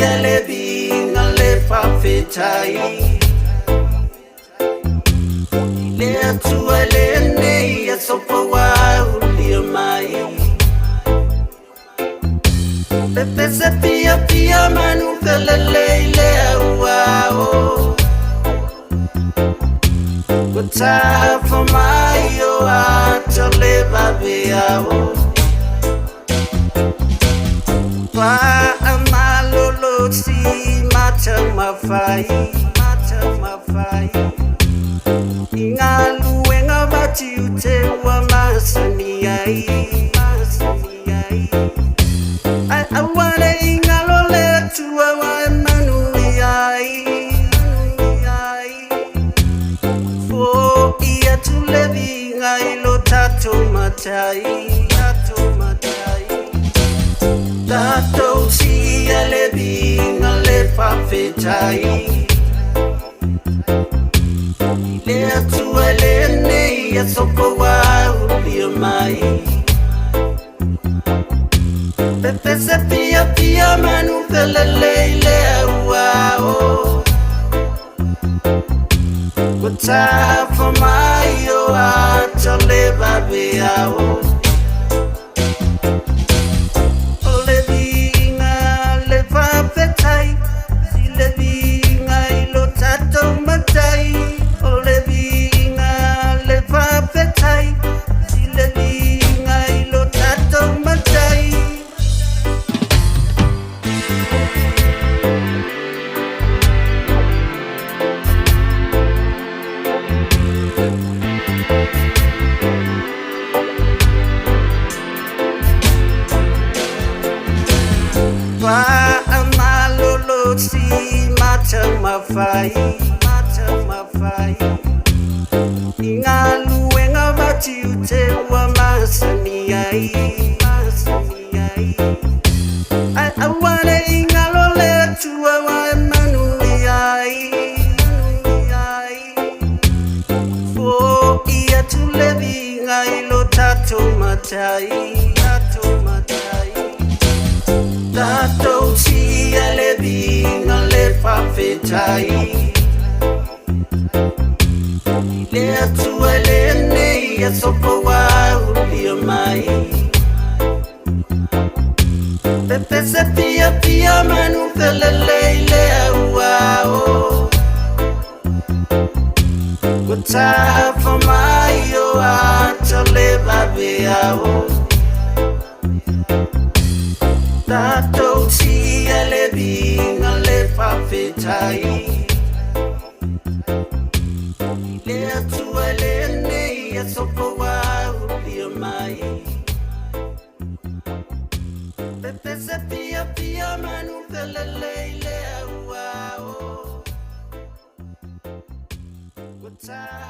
lebi ngale fafetai le tuale ne ya sopawa uliamai pepe se pia pia manu kalele wao good time for my yo to live abiao pa amalolo si mata mafai ingalu wenga bati ute wa masani ai I wanna ingalo le tuwa wa manu ai for ia tu levi ngai lo tato matai tato si levi ngale fafetai le tuwa le ne ya soko wa uliamai pepe se pia pia manu kalele wao good time for my yo to live abiao olevinga le fafetai si levinga ilo tato matai olevinga le fafetai si levinga ilo tato matai pa amalolo si mata mafai ingalu wenga bati ute wa masani ai I wanna ingalo le tuwa wa manu ai for ia tu levi ngai lo tato matai tato si levi ngale fafetai le tuwa le ne ya sopo wa uliamai pepe se pia pia manu kalele wao good time for my yo to live abiao tato si levi ngale fafetai le tuwa le ne ya sopo wa uliamai pepe se pia pia manu kalele wao good time